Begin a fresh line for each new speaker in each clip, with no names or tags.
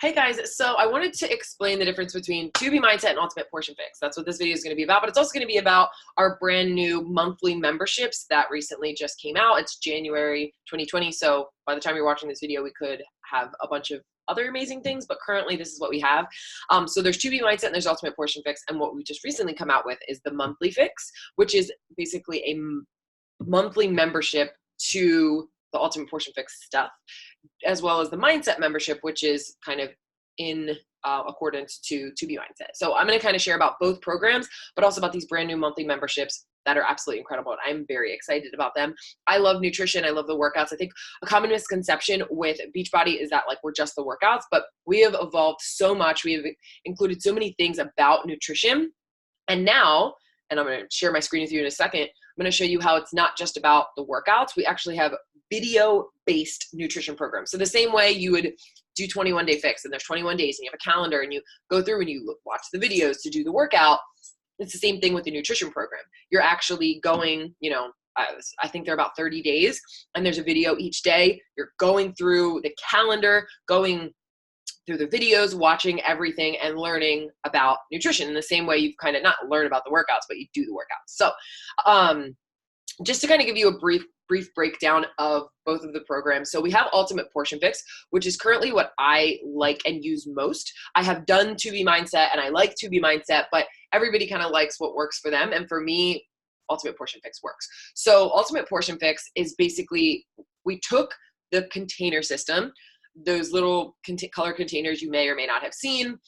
Hey guys, so I wanted to explain the difference between 2B Mindset and Ultimate Portion Fix. That's what this video is going to be about, but it's also going to be about our brand new monthly memberships that recently just came out. It's January 2020, so by the time you're watching this video, we could have a bunch of other amazing things, but currently this is what we have. So there's 2B Mindset and there's Ultimate Portion Fix, and what we just recently come out with is the monthly fix, which is basically a monthly membership to the Ultimate Portion Fix stuff, as well as the Mindset membership, which is kind of in accordance to 2B Mindset. So I'm going to kind of share about both programs, but also about these brand new monthly memberships that are absolutely incredible. And I'm very excited about them. I love nutrition. I love the workouts. I think a common misconception with Beachbody is that like we're just the workouts, but we have evolved so much. We have included so many things about nutrition. And now, and I'm going to share my screen with you in a second, I'm going to show you how it's not just about the workouts. We actually have video-based nutrition programs. So the same way you would do 21 Day Fix, and there's 21 days, and you have a calendar, and you go through and you watch the videos to do the workout. It's the same thing with the nutrition program. You're actually going, I think they're about 30 days, and there's a video each day. You're going through the calendar, going through the videos, watching everything, and learning about nutrition in the same way you've kind of not learned about the workouts, but you do the workouts. So just to kind of give you a brief breakdown of both of the programs. So we have Ultimate Portion Fix, which is currently what I like and use most. I have done 2B Mindset and I like 2B Mindset, but everybody kind of likes what works for them. And for me, Ultimate Portion Fix works. So Ultimate Portion Fix is basically, we took the container system, those little color containers you may or may not have seen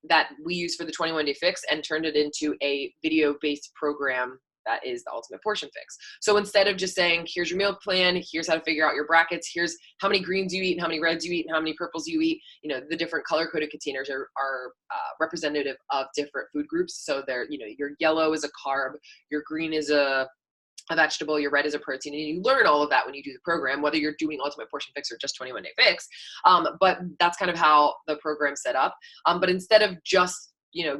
that we use for the 21 Day Fix, and turned it into a video-based program that is the Ultimate Portion Fix. So instead of just saying, here's your meal plan, here's how to figure out your brackets, here's how many greens you eat and how many reds you eat and how many purples you eat, the different color-coded containers are representative of different food groups. So they're, your yellow is a carb, your green is a vegetable, your red is a protein, and you learn all of that when you do the program, whether you're doing Ultimate Portion Fix or just 21 Day Fix. But that's kind of how the program's set up. But instead of just,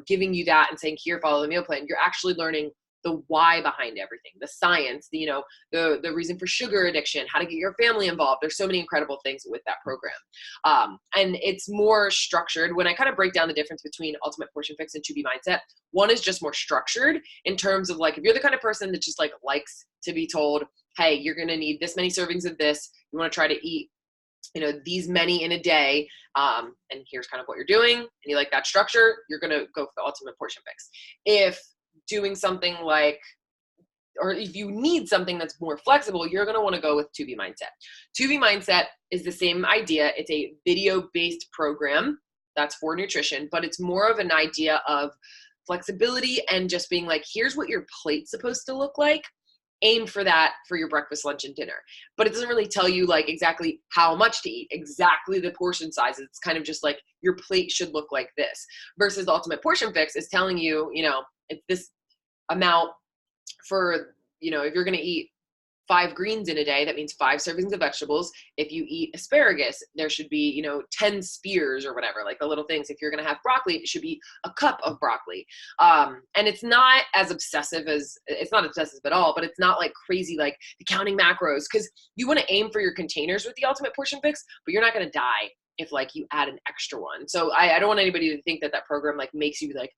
giving you that and saying, here, follow the meal plan, you're actually learning the why behind everything, the science, the reason for sugar addiction, how to get your family involved. There's so many incredible things with that program. And it's more structured. When I kind of break down the difference between Ultimate Portion Fix and 2B Mindset, one is just more structured in terms of like, if you're the kind of person that just like likes to be told, hey, you're going to need this many servings of this, you want to try to eat these many in a day, and here's kind of what you're doing, and you like that structure, you're going to go for the Ultimate Portion Fix. If doing something like, or if you need something that's more flexible, you're going to want to go with 2B Mindset. 2B Mindset is the same idea. It's a video-based program that's for nutrition, but it's more of an idea of flexibility and just being like, here's what your plate's supposed to look like. Aim for that for your breakfast, lunch, and dinner. But it doesn't really tell you like exactly how much to eat, exactly the portion sizes. It's kind of just like your plate should look like this. Versus the Ultimate Portion Fix is telling you, it's this amount for, if you're going to eat 5 greens in a day, that means 5 servings of vegetables. If you eat asparagus, there should be, 10 spears or whatever, like the little things. If you're going to have broccoli, it should be a cup of broccoli. And it's not obsessive at all, but it's not like crazy, like the counting macros, because you want to aim for your containers with the Ultimate Portion Fix, but you're not going to die if like you add an extra one. So I don't want anybody to think that program like makes you like,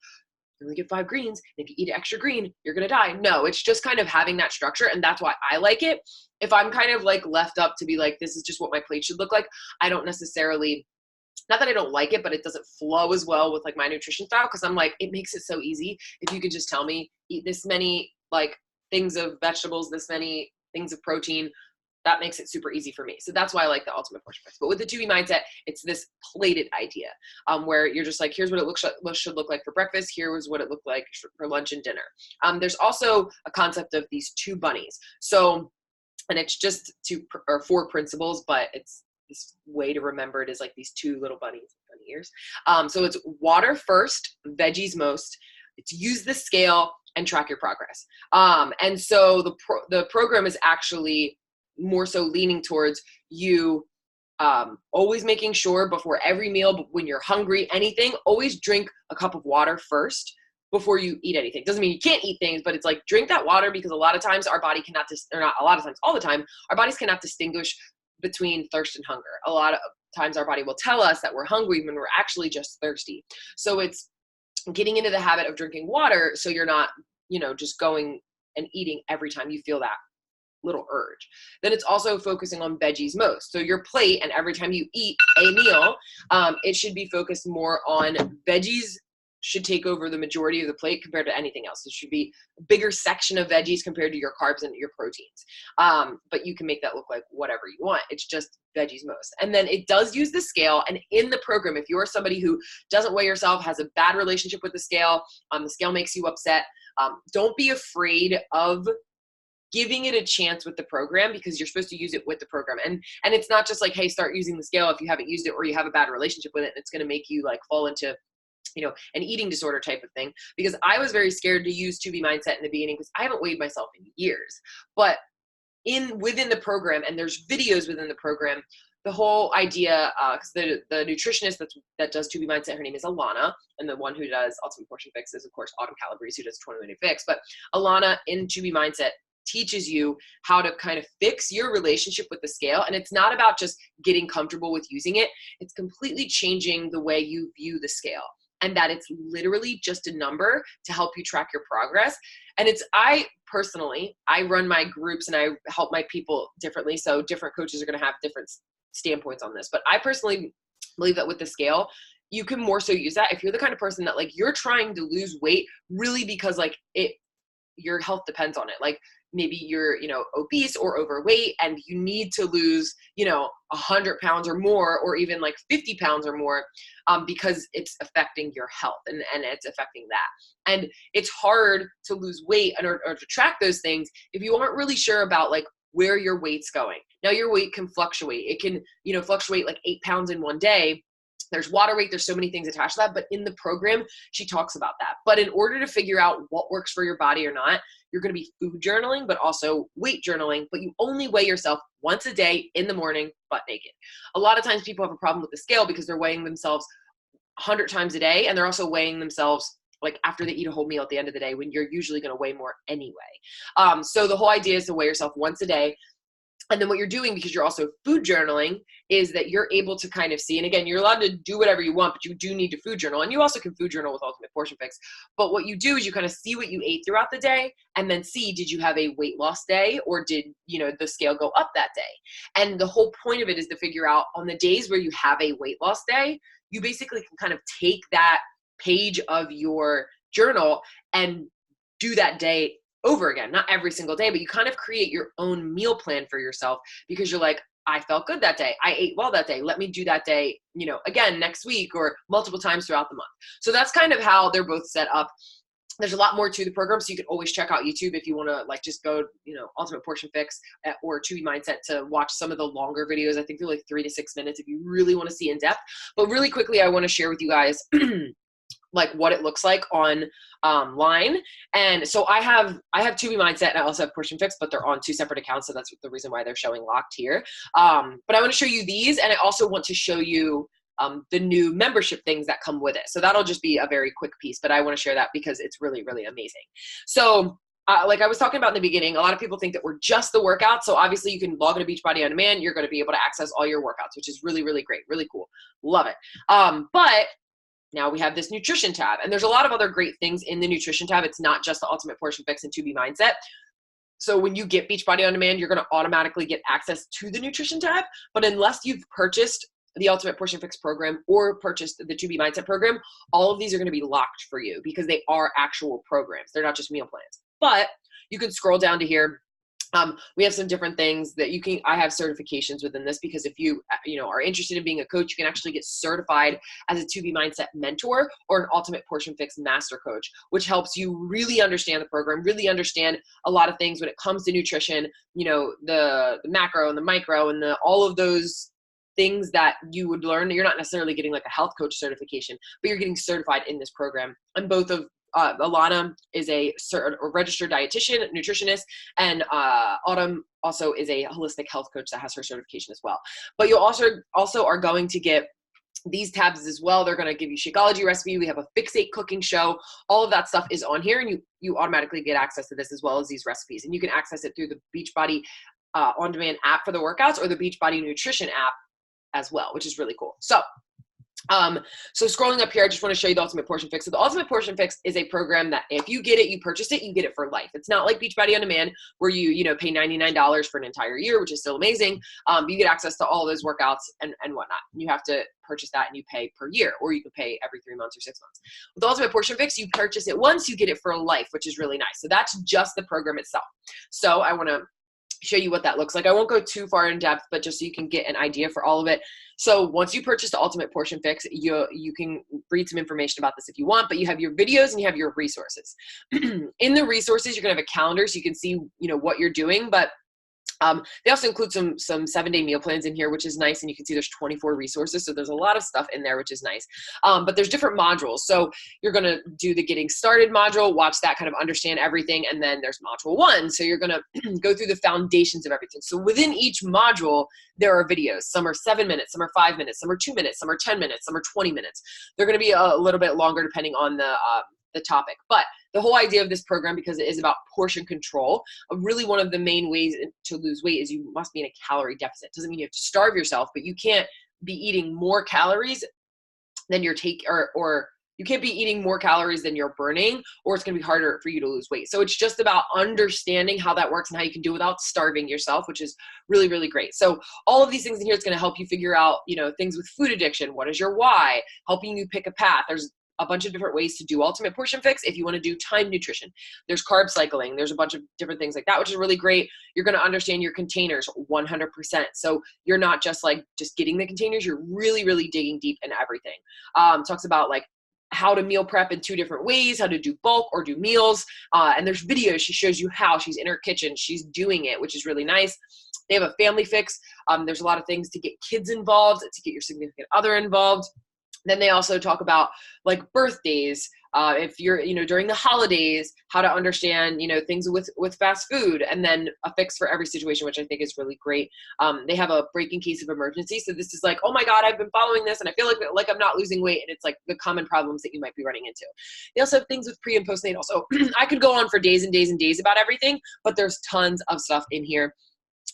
you only get 5 greens, and if you eat extra green, you're going to die. No, it's just kind of having that structure, and that's why I like it. If I'm kind of like left up to be like, this is just what my plate should look like, I don't necessarily, not that I don't like it, but it doesn't flow as well with like my nutrition style, because I'm like, it makes it so easy. If you could just tell me, eat this many like things of vegetables, this many things of protein, that makes it super easy for me. So that's why I like the Ultimate Portion Fix. But with the 2B Mindset, it's this plated idea where you're just like, here's what it should look like for breakfast. Here's what it looked like for lunch and dinner. There's also a concept of these 2 bunnies. So, and it's just 4 principles, but it's this way to remember it is like these 2 little bunnies, bunny ears. So it's water first, veggies most. It's use the scale and track your progress. And so the program is actually more so leaning towards you always making sure before every meal, when you're hungry, anything, always drink a cup of water first before you eat anything. Doesn't mean you can't eat things, but it's like drink that water, because a lot of times our body cannot, or not a lot of times, all the time, our bodies cannot distinguish between thirst and hunger. times our body will tell us that we're hungry when we're actually just thirsty. So it's getting into the habit of drinking water so you're not, just going and eating every time you feel that little urge. Then it's also focusing on veggies most. So your plate, and every time you eat a meal, it should be focused more on veggies. Should take over the majority of the plate compared to anything else. It should be a bigger section of veggies compared to your carbs and your proteins. But you can make that look like whatever you want. It's just veggies most. And then it does use the scale. And in the program, if you're somebody who doesn't weigh yourself, has a bad relationship with the scale makes you upset, don't be afraid of giving it a chance with the program, because you're supposed to use it with the program. And it's not just like, hey, start using the scale if you haven't used it or you have a bad relationship with it. And it's going to make you like fall into an eating disorder type of thing. Because I was very scared to use 2B Mindset in the beginning because I haven't weighed myself in years. But within the program, and there's videos within the program, the whole idea, because the nutritionist that does 2B Mindset, her name is Alana, and the one who does Ultimate Portion Fix is, of course, Autumn Calabrese, who does 20-Minute Fix. But Alana in 2B Mindset teaches you how to kind of fix your relationship with the scale. And it's not about just getting comfortable with using it. It's completely changing the way you view the scale, and that it's literally just a number to help you track your progress. And I run my groups and I help my people differently. So different coaches are going to have different standpoints on this. But I personally believe that with the scale, you can more so use that if you're the kind of person that like you're trying to lose weight really because like your health depends on it. Like maybe you're, obese or overweight and you need to lose, 100 pounds or more, or even like 50 pounds or more, because it's affecting your health and it's affecting that. And it's hard to lose weight or to track those things if you aren't really sure about like where your weight's going. Now your weight can fluctuate. It can, fluctuate like 8 pounds in one day. There's water weight. There's so many things attached to that. But in the program, she talks about that. But in order to figure out what works for your body or not, you're going to be food journaling, but also weight journaling. But you only weigh yourself once a day in the morning, butt naked. A lot of times people have a problem with the scale because they're weighing themselves 100 times a day. And they're also weighing themselves like after they eat a whole meal at the end of the day, when you're usually going to weigh more anyway. So the whole idea is to weigh yourself once a day. And then what you're doing, because you're also food journaling, is that you're able to kind of see, and again, you're allowed to do whatever you want, but you do need to food journal. And you also can food journal with Ultimate Portion Fix. But what you do is you kind of see what you ate throughout the day and then see, did you have a weight loss day or did, the scale go up that day? And the whole point of it is to figure out on the days where you have a weight loss day, you basically can kind of take that page of your journal and do that day over again, not every single day, but you kind of create your own meal plan for yourself because you're like, I felt good that day. I ate well that day. Let me do that day, again, next week or multiple times throughout the month. So that's kind of how they're both set up. There's a lot more to the program. So you can always check out YouTube if you want to like just go, Ultimate Portion Fix or 2B Mindset to watch some of the longer videos. I think they're like 3 to 6 minutes if you really want to see in depth. But really quickly, I want to share with you guys like what it looks like online. And so I have 2B Mindset and I also have Portion Fix, but they're on 2 separate accounts. So that's the reason why they're showing locked here. But I want to show you these. And I also want to show you the new membership things that come with it. So that'll just be a very quick piece, but I want to share that because it's really, really amazing. So like I was talking about in the beginning, a lot of people think that we're just the workout. So obviously you can log into Beachbody On Demand. You're going to be able to access all your workouts, which is really, really great. Really cool. Love it. But now we have this nutrition tab, and there's a lot of other great things in the nutrition tab. It's not just the Ultimate Portion Fix and 2B Mindset. So when you get Beachbody On Demand, you're going to automatically get access to the nutrition tab. But unless you've purchased the Ultimate Portion Fix program or purchased the 2B Mindset program, all of these are going to be locked for you because they are actual programs. They're not just meal plans. But you can scroll down to here. We have some different things that I have certifications within this because if you are interested in being a coach, you can actually get certified as a 2B Mindset mentor or an Ultimate Portion Fix master coach, which helps you really understand the program, really understand a lot of things when it comes to nutrition, the macro and the micro and all of those things that you would learn. You're not necessarily getting like a health coach certification, but you're getting certified in this program. And both of Alana is a registered dietitian, nutritionist, and Autumn also is a holistic health coach that has her certification as well. But you also are going to get these tabs as well. They're going to give you Shakeology recipe. We have a Fixate cooking show. All of that stuff is on here, and you automatically get access to this as well as these recipes. And you can access it through the Beachbody On Demand app for the workouts or the Beachbody Nutrition app as well, which is really cool. So scrolling up here, I just want to show you the Ultimate Portion Fix. So the Ultimate Portion Fix is a program that if you get it, you purchase it, you get it for life. It's not like Beachbody On Demand where you pay $99 for an entire year, which is still amazing. You get access to all those workouts and whatnot. You have to purchase that and you pay per year, or you can pay every 3 months or 6 months. With the Ultimate Portion Fix, you purchase it once, you get it for life, which is really nice. So that's just the program itself. So I want to show you what that looks like. I won't go too far in depth, but just so you can get an idea for all of it. So once you purchase the Ultimate Portion Fix, you can read some information about this if you want, but you have your videos and you have your resources. In the resources, you're gonna have a calendar so you can see what you're doing, but they also include some 7-day meal plans in here, which is nice. And you can see there's 24 resources. So there's a lot of stuff in there, which is nice. But there's different modules. So you're going to do the getting started module, watch that, kind of understand everything. And then there's module 1. So you're going to go through the foundations of everything. So within each module, there are videos. Some are 7 minutes, some are 5 minutes, some are 2 minutes, some are 10 minutes, some are 20 minutes. They're going to be a little bit longer depending on the topic. But the whole idea of this program, because it is about portion control, really one of the main ways to lose weight is you must be in a calorie deficit. Doesn't mean you have to starve yourself, but you can't be eating more calories than you're or you can't be eating more calories than you're burning, or it's going to be harder for you to lose weight. So it's just about understanding how that works and how you can do it without starving yourself, which is really, really great. So all of these things in here is going to help you figure out, things with food addiction. What is your why? Helping you pick a path. There's a bunch of different ways to do Ultimate Portion Fix if you want to do time nutrition. There's carb cycling. There's a bunch of different things like that, which is really great. You're going to understand your containers 100%. So you're not just getting the containers. You're really, really digging deep in everything. Talks about how to meal prep in 2 different ways, how to do bulk or do meals. And there's videos. She shows you how. She's in her kitchen. She's doing it, which is really nice. They have a family fix. There's a lot of things to get kids involved, to get your significant other involved. Then they also talk about birthdays, if you're, during the holidays, how to understand, things with fast food, and then a fix for every situation, which I think is really great. They have a breaking case of emergency. So this is oh my God, I've been following this and I feel like I'm not losing weight. And it's the common problems that you might be running into. They also have things with pre and postnatal. So I could go on for days and days and days about everything, but there's tons of stuff in here.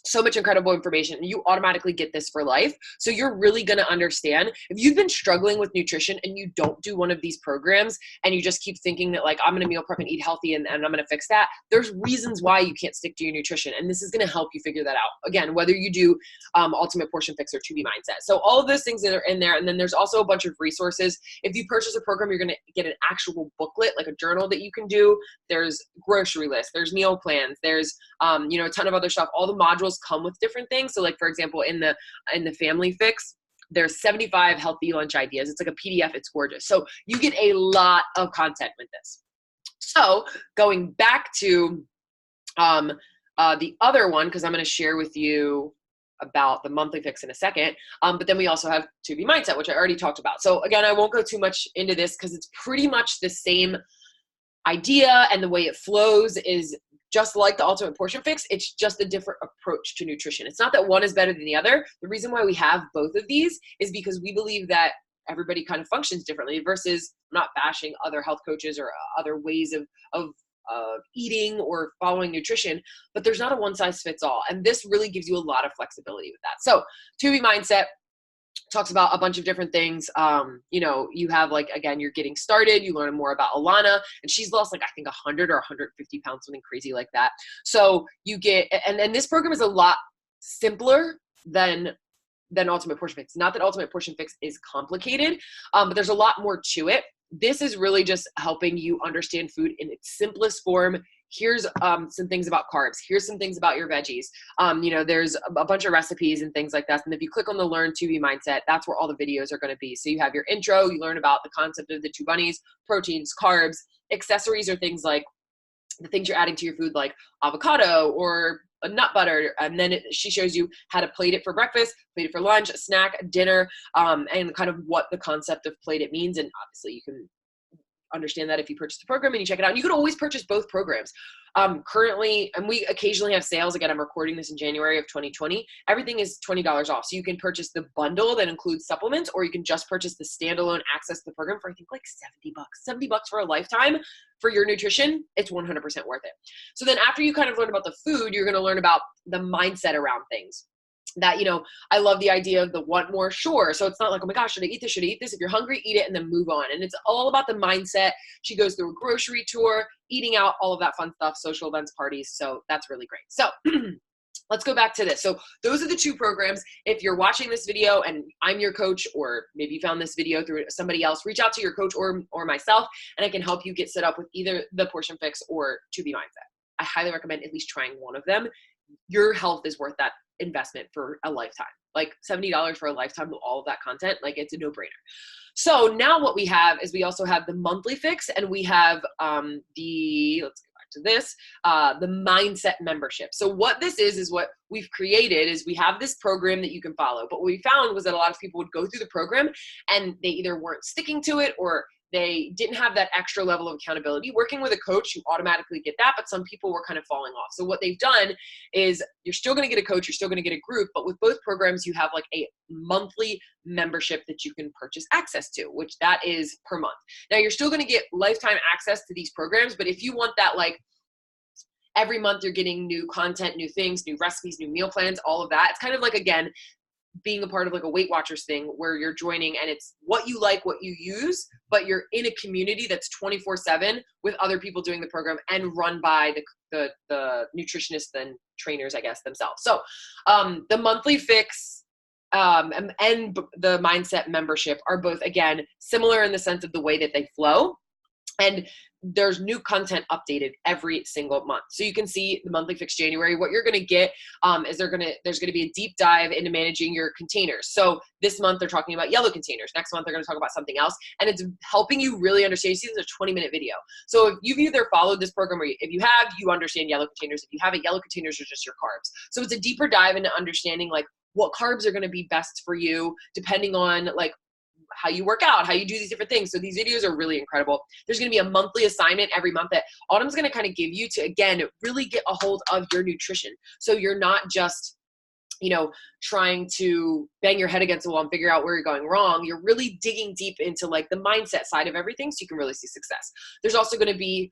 So much incredible information, and you automatically get this for life. So you're really going to understand if you've been struggling with nutrition and you don't do one of these programs and you just keep thinking that I'm going to meal prep and eat healthy and I'm going to fix that. There's reasons why you can't stick to your nutrition. And this is going to help you figure that out. Again, whether you do Ultimate Portion Fix or 2B Mindset. So all of those things that are in there. And then there's also a bunch of resources. If you purchase a program, you're going to get an actual booklet, like a journal that you can do. There's grocery lists, there's meal plans, there's a ton of other stuff. All the modules come with different things. So for example, in the family fix, there's 75 healthy lunch ideas. It's like a PDF. It's gorgeous. So you get a lot of content with this. So going back to the other one, because I'm going to share with you about the monthly fix in a second. But then we also have 2B Mindset, which I already talked about. So again, I won't go too much into this because it's pretty much the same idea, and the way it flows is just like the Ultimate Portion Fix. It's just a different approach to nutrition. It's not that one is better than the other. The reason why we have both of these is because we believe that everybody kind of functions differently, versus not bashing other health coaches or other ways of eating or following nutrition, but there's not a one size fits all. And this really gives you a lot of flexibility with that. So 2B Mindset talks about a bunch of different things. You have again, you're getting started, you learn more about Alana, and she's lost I think 100 or 150 pounds, something crazy like that. So you get, and this program is a lot simpler than Ultimate Portion Fix. Not that Ultimate Portion Fix is complicated, but there's a lot more to it. This is really just helping you understand food in its simplest form. Here's some things about carbs. Here's some things about your veggies. There's a bunch of recipes and things like that. And if you click on the Learn 2B Mindset, that's where all the videos are going to be. So you have your intro, you learn about the concept of the 2 bunnies, proteins, carbs. Accessories are things like the things you're adding to your food, like avocado or a nut butter. And then she shows you how to plate it for breakfast, plate it for lunch, snack, dinner, and kind of what the concept of plate it means. And obviously you can understand that if you purchase the program and you check it out. And you can always purchase both programs. Currently, and we occasionally have sales. Again, I'm recording this in January of 2020. Everything is $20 off. So you can purchase the bundle that includes supplements, or you can just purchase the standalone access to the program for I think $70 for a lifetime for your nutrition. It's 100% worth it. So then after you kind of learn about the food, you're going to learn about the mindset around things. that, I love the idea of the want more, sure. So it's not like, oh my gosh, should I eat this? Should I eat this? If you're hungry, eat it and then move on. And it's all about the mindset. She goes through a grocery tour, eating out, all of that fun stuff, social events, parties. So that's really great. So let's go back to this. So those are the two programs. If you're watching this video and I'm your coach, or maybe you found this video through somebody else, reach out to your coach or myself, and I can help you get set up with either the Portion Fix or To Be Mindset. I highly recommend at least trying one of them. Your health is worth that investment for a lifetime. Like $70 for a lifetime with all of that content, like it's a no-brainer. So now what we have is we also have the monthly fix, and we have let's go back to this, the mindset membership. So what this is what we've created is we have this program that you can follow. But what we found was that a lot of people would go through the program and they either weren't sticking to it, or they didn't have that extra level of accountability. Working with a coach, you automatically get that, but some people were kind of falling off. So what they've done is you're still going to get a coach, you're still going to get a group, but with both programs, you have like a monthly membership that you can purchase access to, which that is per month. Now you're still going to get lifetime access to these programs, but if you want that, like every month you're getting new content, new things, new recipes, new meal plans, all of that. It's kind of like, again, being a part of like a Weight Watchers thing where you're joining and it's what you like, what you use, but you're in a community that's 24/7 with other people doing the program and run by the nutritionists and trainers, I guess, themselves. So the monthly fix and the mindset membership are both, again, similar in the sense of the way that they flow. And there's new content updated every single month. So you can see the monthly fix January. What you're going to get is there's going to be a deep dive into managing your containers. So this month they're talking about yellow containers. Next month they're going to talk about something else. And it's helping you really understand. You see, this is a 20-minute video. So if you've either followed this program, or if you have, you understand yellow containers. If you haven't, yellow containers are just your carbs. So it's a deeper dive into understanding like what carbs are going to be best for you depending on like how you work out, how you do these different things. So these videos are really incredible. There's going to be a monthly assignment every month that Autumn's going to kind of give you to, again, really get a hold of your nutrition. So you're not just, trying to bang your head against the wall and figure out where you're going wrong. You're really digging deep into like the mindset side of everything so you can really see success. There's also going to be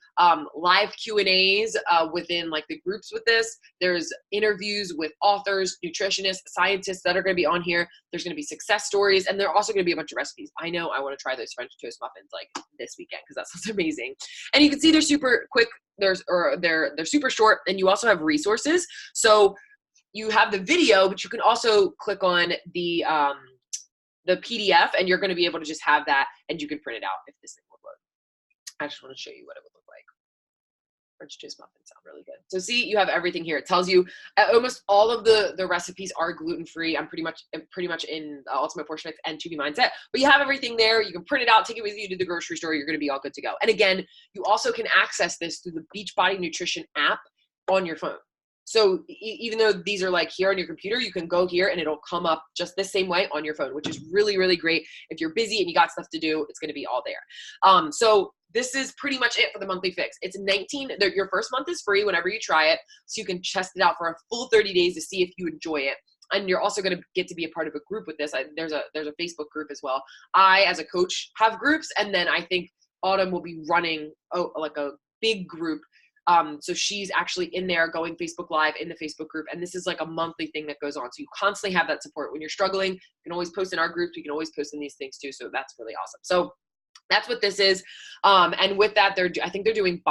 live Q&As within like the groups with this. There's interviews with authors, nutritionists, scientists that are going to be on here. There's going to be success stories, and there are also going to be a bunch of recipes. I know I want to try those French toast muffins like this weekend because that sounds amazing. And you can see they're super quick. They're super short, and you also have resources. So you have the video, but you can also click on the PDF, and you're going to be able to just have that, and you can print it out if this thing will load. I just want to show you what it would look like. French toast muffins sound really good. So see, you have everything here. It tells you almost all of the recipes are gluten-free. I'm pretty much in Ultimate Portion Fix and To Be Mindset, but you have everything there. You can print it out, take it with you to the grocery store. You're going to be all good to go. And again, you also can access this through the Beachbody Nutrition app on your phone. So even though these are like here on your computer, you can go here and it'll come up just the same way on your phone, which is really, really great. If you're busy and you got stuff to do, it's going to be all there. So this is pretty much it for the monthly fix. It's your first month is free whenever you try it. So you can test it out for a full 30 days to see if you enjoy it. And you're also going to get to be a part of a group with this. There's a Facebook group as well. I, as a coach, have groups. And then I think Autumn will be running like a big group. So she's actually in there going Facebook Live in the Facebook group. And this is like a monthly thing that goes on. So you constantly have that support. When you're struggling, you can always post in our groups. We can always post in these things too. So that's really awesome. So that's what this is. And with that, I think they're doing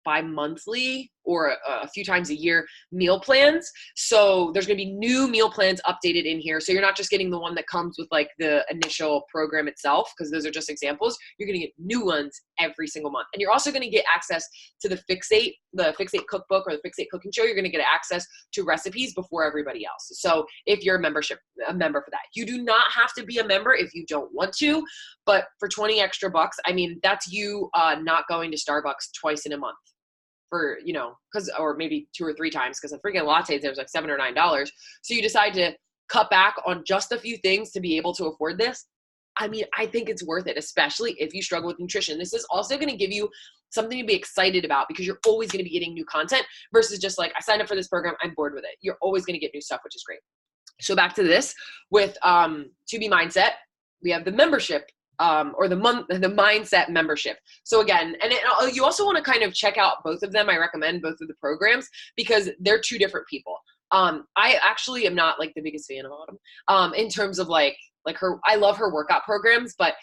bi-monthly or a few times a year meal plans. So there's going to be new meal plans updated in here. So you're not just getting the one that comes with like the initial program itself, because those are just examples. You're going to get new ones every single month. And you're also going to get access to the Fix8 cookbook or the Fix8 cooking show. You're going to get access to recipes before everybody else. So if you're a member for that, you do not have to be a member if you don't want to, but for 20 extra bucks, I mean, that's you not going to Starbucks twice in a month. For, or maybe 2 or 3 times, because a freaking latte there was like $7 or $9. So you decide to cut back on just a few things to be able to afford this. I mean, I think it's worth it, especially if you struggle with nutrition. This is also going to give you something to be excited about, because you're always going to be getting new content versus just like, I signed up for this program, I'm bored with it. You're always going to get new stuff, which is great. So back to this with To Be Mindset, we have the membership. Or the mindset membership. So again, and you also want to kind of check out both of them. I recommend both of the programs because they're 2 different people. I actually am not like the biggest fan of Autumn in terms of like her. I love her workout programs, but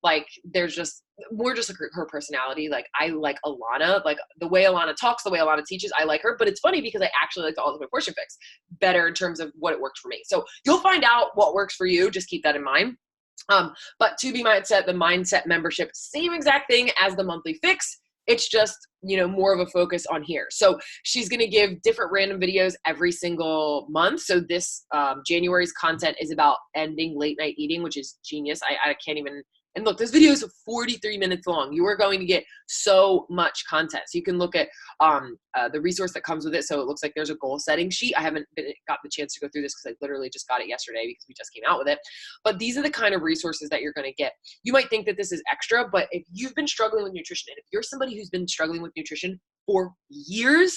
like there's just more just like her personality. Like I like Alana, like the way Alana talks, the way Alana teaches, I like her. But it's funny because I actually like the Ultimate Portion Fix better in terms of what it works for me. So you'll find out what works for you. Just keep that in mind. But To Be Mindset, the Mindset membership, same exact thing as the monthly fix. It's just, more of a focus on here. So she's going to give different random videos every single month. So this January's content is about ending late night eating, which is genius. I can't even. And look, this video is 43 minutes long. You are going to get so much content. So you can look at the resource that comes with it. So it looks like there's a goal setting sheet. I haven't got the chance to go through this because I literally just got it yesterday because we just came out with it. But these are the kind of resources that you're going to get. You might think that this is extra, but if you've been struggling with nutrition, and if you're somebody who's been struggling with nutrition for years,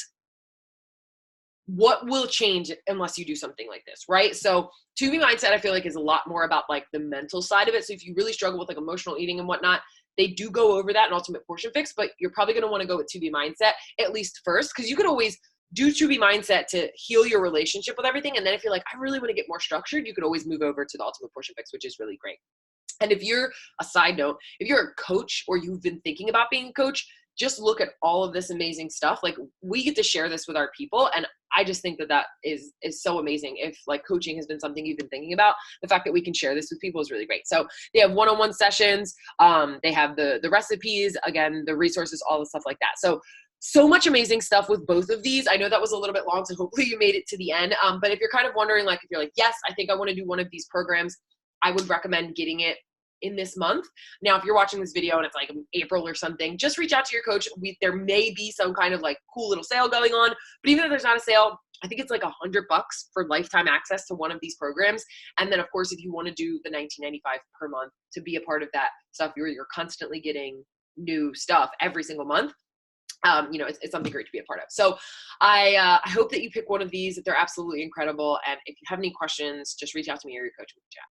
what will change unless you do something like this, right? So To Be Mindset, I feel like is a lot more about like the mental side of it. So if you really struggle with like emotional eating and whatnot, they do go over that in Ultimate Portion Fix, but you're probably going to want to go with To Be Mindset at least first, because you could always do To Be Mindset to heal your relationship with everything. And then if you're like, I really want to get more structured, you could always move over to the Ultimate Portion Fix, which is really great. And if you're a side note, if you're a coach or you've been thinking about being a coach, just look at all of this amazing stuff. Like we get to share this with our people. And I just think that is so amazing. If like coaching has been something you've been thinking about, the fact that we can share this with people is really great. So they have one-on-one sessions. They have the recipes, again, the resources, all the stuff like that. So much amazing stuff with both of these. I know that was a little bit long, so hopefully you made it to the end. But if you're kind of wondering, like, if you're like, yes, I think I want to do one of these programs, I would recommend getting it in this month. Now, if you're watching this video and it's like April or something, just reach out to your coach. There may be some kind of like cool little sale going on, but even if there's not a sale, I think it's like $100 for lifetime access to one of these programs. And then of course, if you want to do the $19.95 per month to be a part of that stuff, you're constantly getting new stuff every single month. It's something great to be a part of. So I hope that you pick one of these, that they're absolutely incredible. And if you have any questions, just reach out to me or your coach in the chat.